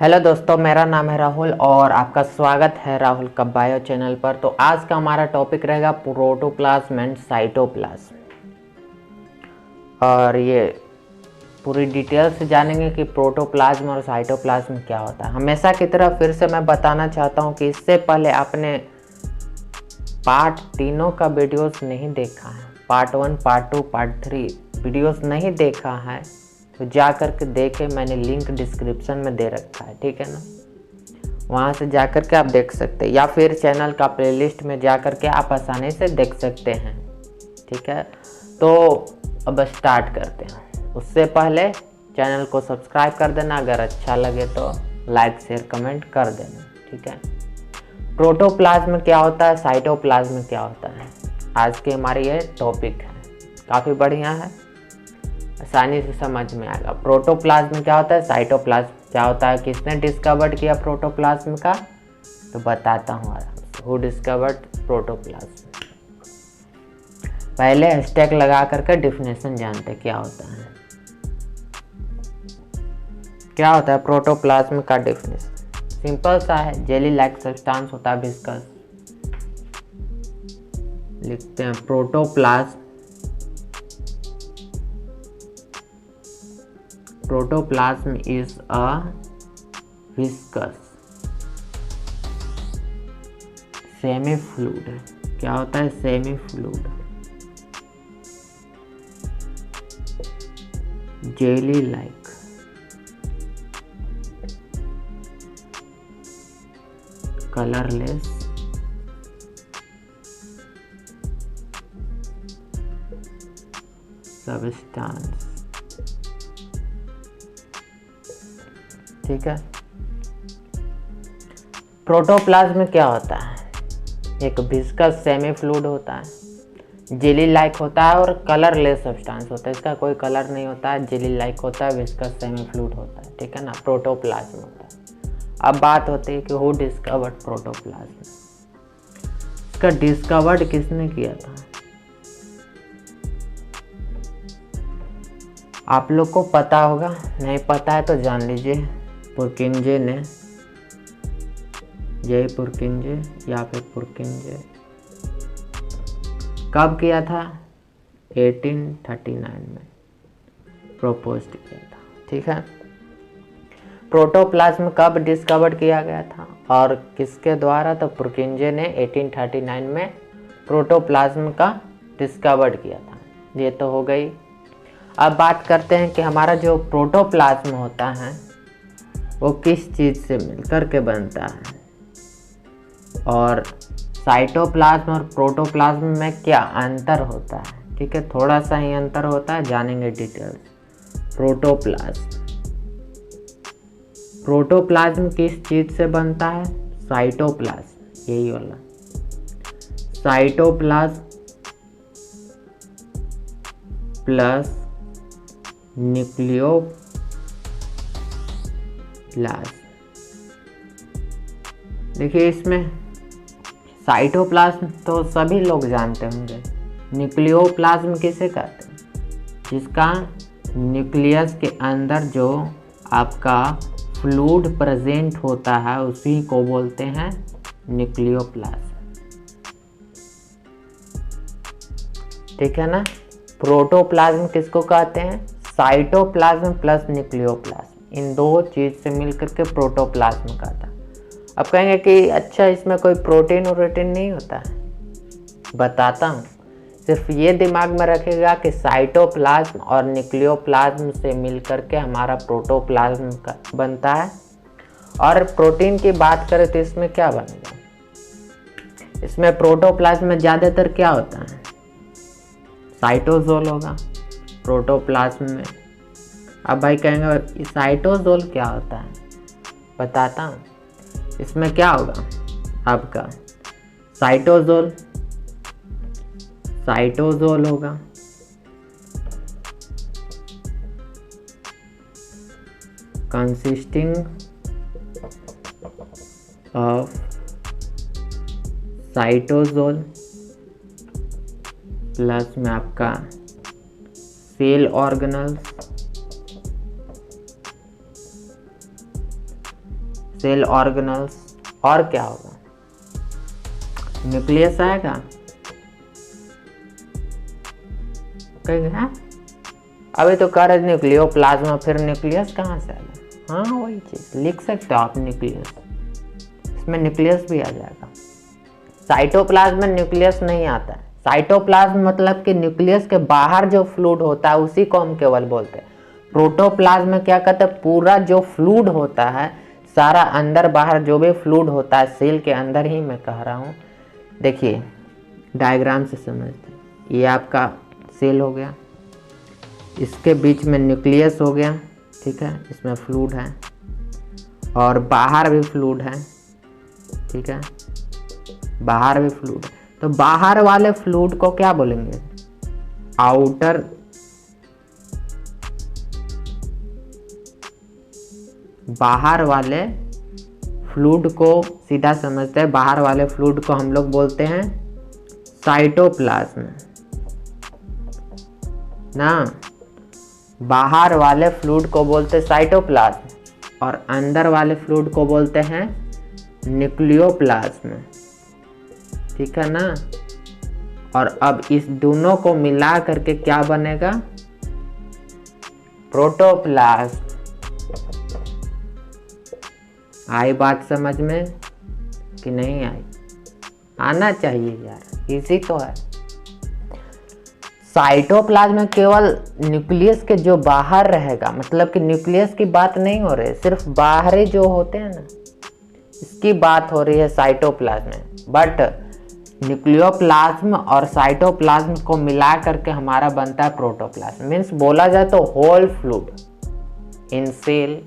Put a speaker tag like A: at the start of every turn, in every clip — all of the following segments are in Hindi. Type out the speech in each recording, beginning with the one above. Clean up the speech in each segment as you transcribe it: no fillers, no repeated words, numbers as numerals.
A: हेलो दोस्तों, मेरा नाम है राहुल और आपका स्वागत है राहुल का बायो चैनल पर। तो आज का हमारा टॉपिक रहेगा प्रोटोप्लाज्म एंड साइटोप्लाज्म, और ये पूरी डिटेल से जानेंगे कि प्रोटोप्लाज्म और साइटोप्लाज्म क्या होता है। हमेशा की तरह फिर से मैं बताना चाहता हूँ कि इससे पहले आपने पार्ट तीनों का वीडियोस नहीं देखा है, पार्ट 1, पार्ट 2, पार्ट 3 वीडियोस नहीं देखा है तो जा कर के देखें, मैंने लिंक डिस्क्रिप्शन में दे रखा है, ठीक है ना। वहाँ से जा कर के आप देख सकते हैं, या फिर चैनल का प्लेलिस्ट में जा कर के आप आसानी से देख सकते हैं, ठीक है। तो अब स्टार्ट करते हैं। उससे पहले चैनल को सब्सक्राइब कर देना, अगर अच्छा लगे तो लाइक शेयर कमेंट कर देना, ठीक है। प्रोटोप्लाज्म क्या होता है, साइटोप्लाज्म क्या होता है, आज के हमारी ये टॉपिक है। काफ़ी बढ़िया है, आसानी से समझ में आएगा। प्रोटोप्लाज्म क्या होता है, साइटोप्लाज्म क्या होता है, किसने डिस्कवर्ड किया प्रोटोप्लाज्म का, तो बताता हूँ आराम से। Who discovered protoplasm. पहले हैशटैग लगा करके डिफिनेशन जानते क्या होता है। क्या होता है प्रोटोप्लाज्म का डिफिनेशन? सिंपल सा है, जेली लाइक सब्सटेंस होता है, विस्कस। लिखते हैं protoplasm is a viscous semi fluid. क्या होता है? Semi fluid jelly like colourless substance, ठीक है। प्रोटोप्लाज्म क्या होता है? एक विस्कस सेमी फ्लूइड होता है, जेली लाइक होता है और कलरलेस सब्सटेंस होता है। इसका कोई कलर नहीं होता है, जेली लाइक होता है, विस्कस सेमी फ्लूइड होता है, ठीक है ना। प्रोटोप्लाज्म होता है। अब बात होती है कि हु डिस्कवर्ड प्रोटोप्लाज्म। इसका डिस्कवर्ड किसने किया था? आप लोग को पता होगा, नहीं पता है तो जान लीजिए। पुरकिंजे ने, जय पुरकिंजे या फिर पुरकिंजे, कब किया था? 1839 में प्रपोज किया था, ठीक है। प्रोटोप्लाज्म कब डिस्कवर्ड किया गया था और किसके द्वारा? तो पुरकिंजे ने 1839 में प्रोटोप्लाज्म का डिस्कवर्ड किया था। ये तो हो गई। अब बात करते हैं कि हमारा जो प्रोटोप्लाज्म होता है वो किस चीज़ से मिलकर के बनता है, और साइटोप्लाज्म और प्रोटोप्लाज्म में क्या अंतर होता है, ठीक है। थोड़ा सा ही अंतर होता है, जानेंगे डिटेल्स। प्रोटोप्लाज्म किस चीज़ से बनता है? साइटोप्लाज्म, यही वाला साइटोप्लाज्म प्लस न्यूक्लियोप्लाज्म। देखिए, इसमें साइटोप्लाज्म तो सभी लोग जानते होंगे। न्यूक्लियोप्लाज्म किसे कहते हैं? जिसका न्यूक्लियस के अंदर जो आपका फ्लूइड प्रेजेंट होता है उसी को बोलते हैं न्यूक्लियोप्लाज्म, ठीक है ना। प्रोटोप्लाज्म किसको कहते हैं? साइटोप्लाज्म प्लस न्यूक्लियोप्लाज्म, इन दो चीज से मिलकर के प्रोटोप्लाज्म कहता है। अब कहेंगे कि अच्छा, इसमें कोई प्रोटीन वोटीन नहीं होता है। बताता हूँ, सिर्फ ये दिमाग में रखेगा कि साइटोप्लाज्म और न्यूक्लियोप्लाज्म से मिलकर के हमारा प्रोटोप्लाज्म का बनता है। और प्रोटीन की बात करें तो इसमें क्या बनेगा? इसमें प्रोटोप्लाज्म में ज़्यादातर क्या होता है? साइटोसोल होगा प्रोटोप्लाज्म में। अब भाई कहेंगे साइटोसोल क्या होता है? बताता हूँ। इसमें क्या होगा आपका? साइटोसोल होगा, कंसिस्टिंग ऑफ साइटोसोल प्लस में आपका सेल ऑर्गेनल्स सेल ऑर्गेनल्स, और क्या होगा, न्यूक्लियस आएगा, कहेंगे अभी तो कह रहे न्यूक्लियोप्लाज्मा, फिर न्यूक्लियस कहाँ से आएगा। हाँ वही चीज़ लिख सकते हो आप, न्यूक्लियस, इसमें न्यूक्लियस भी आ जाएगा। साइटोप्लाज्म में न्यूक्लियस नहीं आता है। साइटोप्लाज्म मतलब कि न्यूक्लियस के बाहर जो फ्लूइड होता है उसी को हम केवल बोलते हैं। प्रोटोप्लाज्म में क्या कहते हैं, पूरा जो फ्लूइड होता है, सारा अंदर बाहर जो भी फ्लूइड होता है, सेल के अंदर ही मैं कह रहा हूँ। देखिए डायग्राम से समझते हैं, ये आपका सेल हो गया, इसके बीच में न्यूक्लियस हो गया, ठीक है, इसमें फ्लूइड है और बाहर भी फ्लूइड है, ठीक है, बाहर भी फ्लूइड। तो बाहर वाले फ्लूइड को क्या बोलेंगे, आउटर बाहर वाले फ्लूइड को सीधा समझते हैं, बाहर वाले फ्लूइड को हम लोग बोलते हैं साइटोप्लाज्म ना, बाहर वाले फ्लूइड को बोलते हैं साइटोप्लाज्म और अंदर वाले फ्लूइड को बोलते हैं न्यूक्लियोप्लाज्म, ठीक है ना। और अब इस दोनों को मिला करके क्या बनेगा, प्रोटोप्लाज्म। आई बात समझ में कि नहीं आई, आना चाहिए यार, इजी तो है। साइटोप्लाज्म में केवल न्यूक्लियस के जो बाहर रहेगा, मतलब कि न्यूक्लियस की बात नहीं हो रही है, सिर्फ बाहरी जो होते हैं ना, इसकी बात हो रही है साइटोप्लाज्म में। बट न्यूक्लियोप्लाज्म और साइटोप्लाज्म को मिला करके हमारा बनता है प्रोटोप्लाज्म। मीन्स बोला जाए तो whole fluid in cell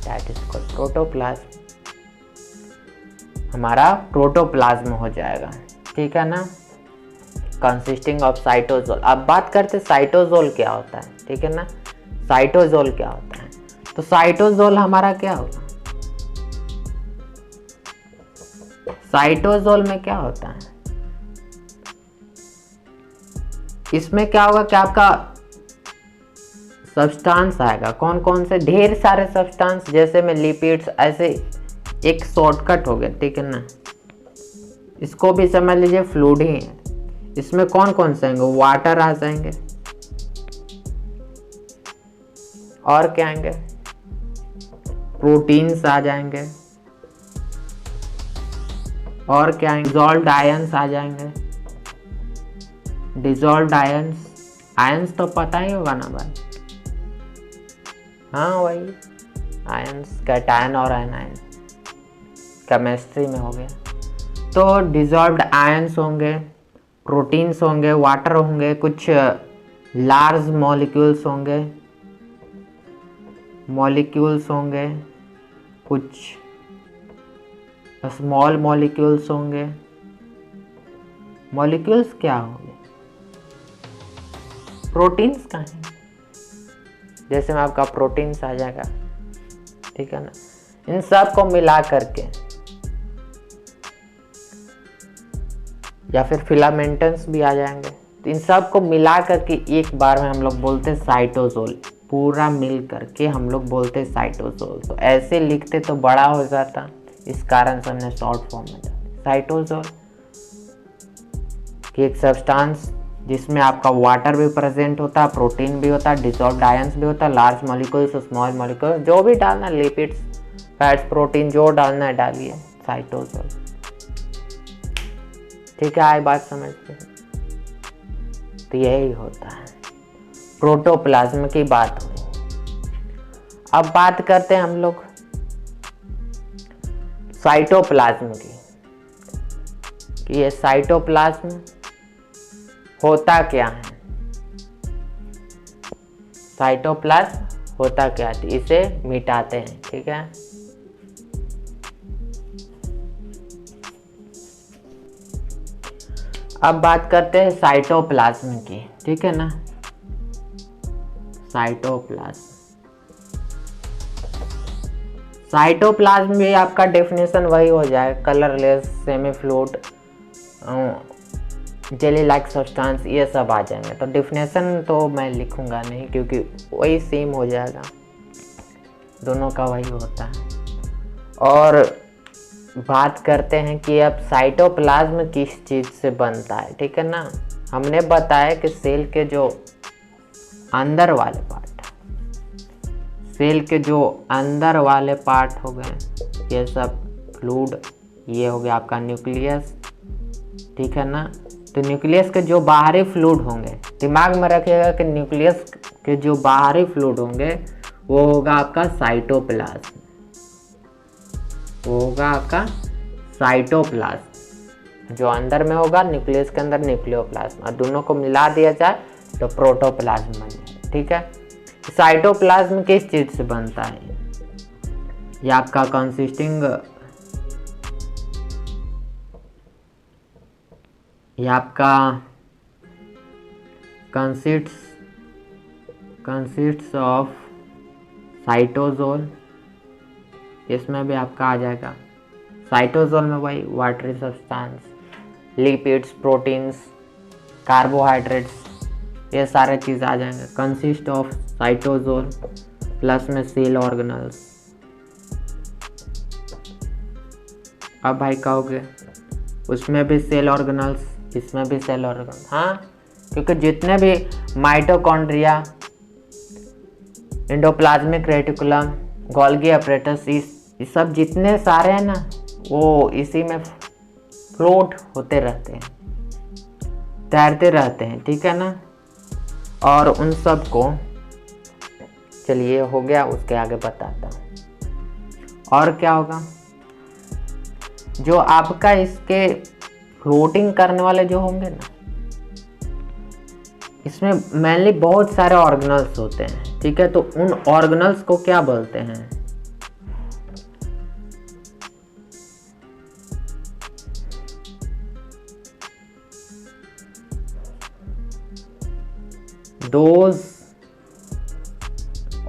A: that is called protoplasm, हमारा प्रोटोप्लाज्म हो जाएगा, ठीक है ना, कंसिस्टिंग ऑफ साइटोजोल। अब बात करते साइटोजोल क्या होता है, ठीक है ना, साइटोजोल क्या होता है। तो साइटोजोल हमारा क्या होगा, साइटोजोल में क्या होता है, इसमें क्या होगा कि आपका सब्सटेंस आएगा, कौन कौन से, ढेर सारे सब्सटेंस, जैसे में लिपिड्स, ऐसे एक शॉर्टकट हो गया, ठीक है ना। इसको भी समझ लीजिए फ्लूइड ही है। इसमें कौन कौन से आएंगे, वाटर आ जाएंगे, और क्या आएंगे, प्रोटीन्स आ जाएंगे, और क्या आएंगे, डिजॉल्व्ड आयंस आ जाएंगे। डिजॉल्व्ड आयंस, आयंस तो पता ही होगा ना भाई, हाँ वही आयंस, कैटायन और एनायन, केमिस्ट्री में हो गया। तो डिजॉल्व्ड आयंस होंगे, प्रोटीन्स होंगे, वाटर होंगे, कुछ लार्ज मॉलिक्यूल्स होंगे, कुछ स्मॉल मॉलिक्यूल्स होंगे। मॉलिक्यूल्स क्या होंगे, प्रोटीन्स का है, जैसे में आपका प्रोटीन्स आ जाएगा, ठीक है ना। इन सब को मिला करके, या फिर फिलामेंटस भी आ जाएंगे, तो इन सब को मिला करके एक बार में हम लोग बोलते हैं साइटोजोल, पूरा मिल करके हम लोग बोलते हैं साइटोजोल। तो ऐसे लिखते तो बड़ा हो जाता, इस कारण से हमने शॉर्ट फॉर्म में डाला साइटोजोल, कि एक सब्सटेंस जिसमें आपका वाटर भी प्रेजेंट होता है, प्रोटीन भी होता है, डिसॉल्व्ड आयंस भी होता है, लार्ज मॉलिक्यूल्स, स्मॉल मॉलिक्यूल, जो भी डालना, लिपिड्स, फैट्स, प्रोटीन, जो डालना है डालिए, साइटोजोल, ठीक है। आई बात समझते हैं, तो यही होता है, प्रोटोप्लाज्म की बात हुई। अब बात करते हैं हम लोग साइटोप्लाज्म की, कि ये साइटोप्लाज्म होता क्या है, साइटोप्लाज्म होता क्या है, इसे मिटाते हैं, ठीक है। अब बात करते हैं साइटोप्लाज्म की, ठीक है ना, साइटोप्लाज्म। साइटोप्लाज्म भी आपका डेफिनेशन वही हो जाए, colourless, semi fluid, jelly like substance, ये सब आ जाएंगे। तो डेफिनेशन तो मैं लिखूंगा नहीं, क्योंकि वही सेम हो जाएगा, दोनों का वही होता है। और बात करते हैं कि अब साइटोप्लाज्म किस चीज़ से बनता है, ठीक है ना। हमने बताया कि सेल के जो अंदर वाले पार्ट, सेल के जो अंदर वाले पार्ट हो गए ये सब फ्लूइड, ये हो गया आपका न्यूक्लियस, ठीक है ना। तो न्यूक्लियस के जो बाहरी फ्लूइड होंगे, दिमाग में रखिएगा कि न्यूक्लियस के जो बाहरी फ्लूइड होंगे वो होगा आपका साइटोप्लाज्म, वो होगा आपका साइटोप्लाज्म। जो अंदर में होगा न्यूक्लियस के अंदर न्यूक्लियोप्लाज्म, और दोनों को मिला दिया जाए तो प्रोटोप्लाज्म बन जाए, ठीक है। साइटोप्लाज्म किस चीज़ से बनता है? ये आपका कंसिस्टिंग, ये आपका कंसिस्ट्स ऑफ साइटोजोल, इसमें भी आपका आ जाएगा साइटोजोल में वही watery substance, lipids, proteins, carbohydrates, ये सारे चीज़ आ जाएंगे। कंसिस्ट ऑफ साइटोजोल प्लस में सेल ऑर्गेनल्स। अब भाई कहोगे उसमें भी सेल ऑर्गेनल्स, इसमें भी सेल ऑर्गेनल्स, हाँ, क्योंकि जितने भी mitochondria, endoplasmic reticulum, Golgi apparatus, ये सब जितने सारे हैं ना वो इसी में फ्लोट होते रहते हैं, तैरते रहते हैं, ठीक है ना। और उन सब को, चलिए हो गया, उसके आगे बताता हूँ। और क्या होगा, जो आपका इसके फ्लोटिंग करने वाले जो होंगे ना, इसमें मेनली बहुत सारे ऑर्गेनल्स होते हैं, ठीक है। तो उन ऑर्गेनल्स को क्या बोलते हैं? Those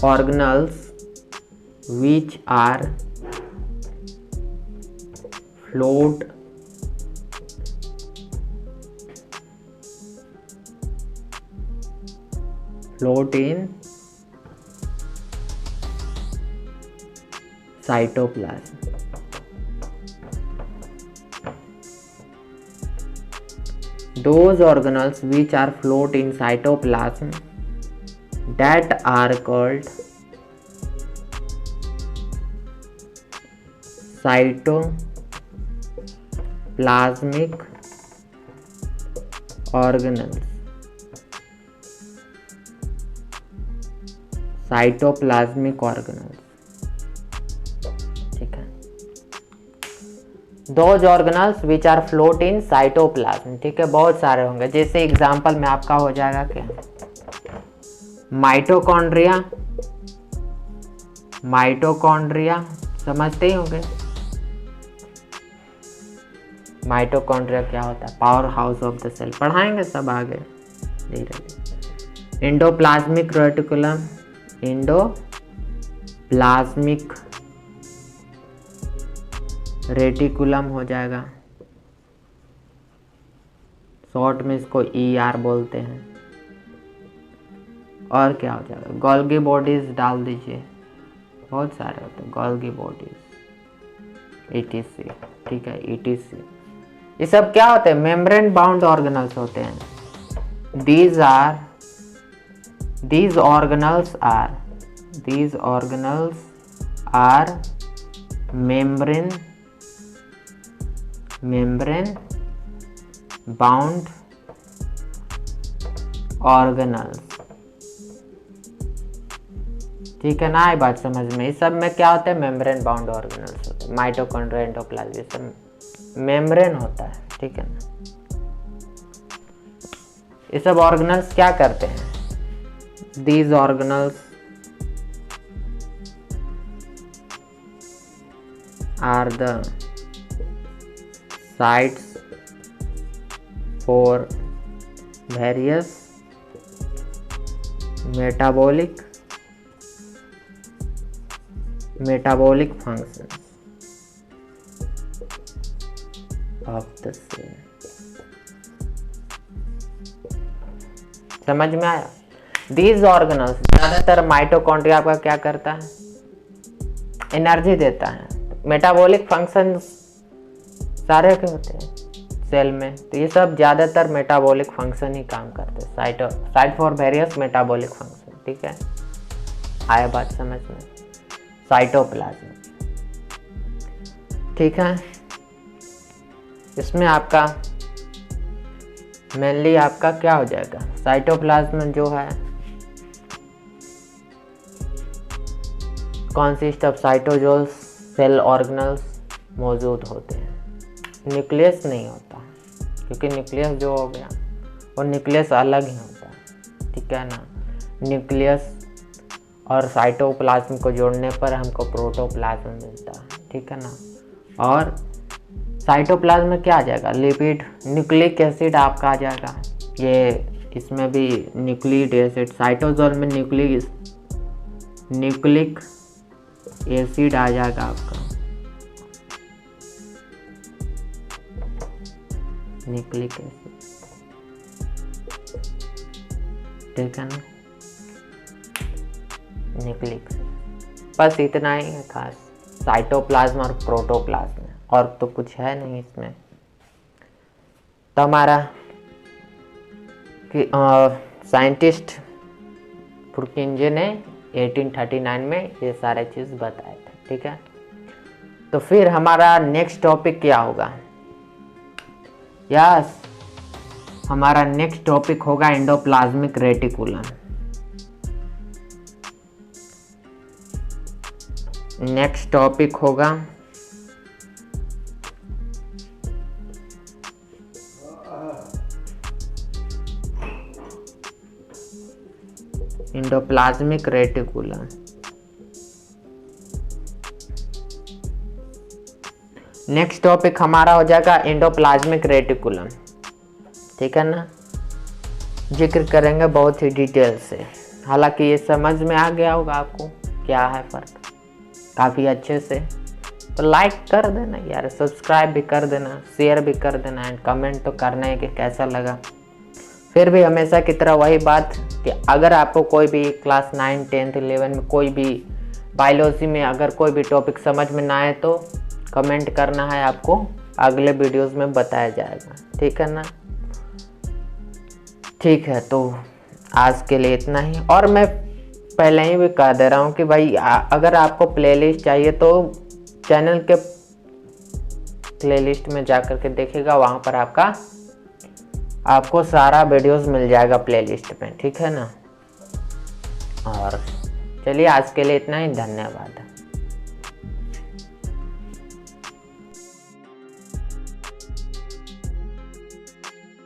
A: organelles which are float in cytoplasm. Those organelles which are float in cytoplasm that are called cytoplasmic organelles, cytoplasmic organelles, ठीक है। Those organelles which are float in cytoplasm, ठीक है, बहुत सारे होंगे। जैसे एग्जांपल में आपका हो जाएगा क्या, माइटोकॉन्ड्रिया, माइटोकॉन्ड्रिया समझते ही होंगे। माइटोकॉन्ड्रिया क्या होता है? Power house of the cell, पढ़ाएंगे सब आगे धीरे धीरे। एंडोप्लाज्मिक रेटिकुलम, एंडोप्लाज्मिक रेटिकुलम हो जाएगा, शॉर्ट में इसको ER बोलते हैं। और क्या हो जाएगा, गोल्गी बॉडीज डाल दीजिए, बहुत सारे होते हैं गोल्गी बॉडीज, ETC, ठीक है, ETC। ये सब क्या होते हैं? मेम्ब्रेन बाउंड ऑर्गेनल्स होते हैं। These organelles are membrane bound organelles, ठीक है ना। ये बात समझ में, इस सब में क्या होता है? मेम्ब्रेन बाउंड ऑर्गेनल्स होते हैं। माइटोकॉन्ड्रिया, एंडोप्लाज्म, ये सब मेम्ब्रेन होता है, ठीक है ना। ये सब ऑर्गेनल्स क्या करते हैं? These organelles are the sites for various metabolic functions of the cell। समझ में आया? These organelles, ज़्यादातर माइटोकॉन्ड्रिया आपका क्या करता है? एनर्जी देता है। मेटाबॉलिक फंक्शन सारे के होते हैं सेल में, तो ये सब ज़्यादातर मेटाबॉलिक फंक्शन ही काम करते हैं, site for various metabolic function. ठीक है, आया बात समझ में? साइटोप्लाज्म। ठीक है, इसमें आपका मेनली आपका क्या हो जाएगा, साइटोप्लाज्म जो है कॉन्सिस्ट ऑफ साइटोजोल्स सेल ऑर्गेनल्स मौजूद होते हैं, न्यूक्लियस नहीं होता, क्योंकि न्यूक्लियस जो हो गया वो न्यूक्लियस अलग ही होता है। ठीक है ना, न्यूक्लियस और साइटोप्लाज्म को जोड़ने पर हमको प्रोटोप्लाज्म मिलता है। ठीक है ना, और साइटोप्लाज्म में क्या आ जाएगा, लिपिड, न्यूक्लिक एसिड आपका आ जाएगा, ये इसमें भी न्यूक्लिक एसिड, साइटोजोल में न्यूक्लिक एसिड आ जाएगा आपका, न्यूक्लिक एसिड। ठीक है ना, न्यूक्लिक, बस इतना ही है खास साइटोप्लाज्म और प्रोटोप्लाज्म, और तो कुछ है नहीं इसमें। तो हमारा साइंटिस्ट पुरकिंजे ने 1839 में ये सारे चीज़ बताए थे। ठीक है, तो फिर हमारा नेक्स्ट टॉपिक क्या होगा, यस हमारा नेक्स्ट टॉपिक होगा एंडोप्लाज्मिक रेटिकुलम। नेक्स्ट टॉपिक होगा एंडोप्लाज्मिक रेटिकुलम। नेक्स्ट टॉपिक हमारा हो जाएगा एंडोप्लाज्मिक रेटिकुलम। ठीक है ना, जिक्र करेंगे बहुत ही डिटेल से, हालांकि ये समझ में आ गया होगा आपको क्या है फ़र्क काफ़ी अच्छे से। तो लाइक कर देना यार, सब्सक्राइब भी कर देना, शेयर भी कर देना, एंड कमेंट तो करना है कि कैसा लगा। फिर भी हमेशा की तरह वही बात कि अगर आपको कोई भी क्लास 9, 10, 11 में कोई भी बायोलॉजी में अगर कोई भी टॉपिक समझ में ना आए तो कमेंट करना है, आपको अगले वीडियोस में बताया जाएगा। ठीक है ना, ठीक है, तो आज के लिए इतना ही। और मैं पहले ही भी कह दे रहा हूँ कि भाई अगर आपको प्लेलिस्ट चाहिए तो चैनल के प्लेलिस्ट में जा कर के देखिएगा, वहाँ पर आपको सारा वीडियोस मिल जाएगा प्लेलिस्ट में। ठीक है ना, और चलिए आज के लिए इतना ही, धन्यवाद।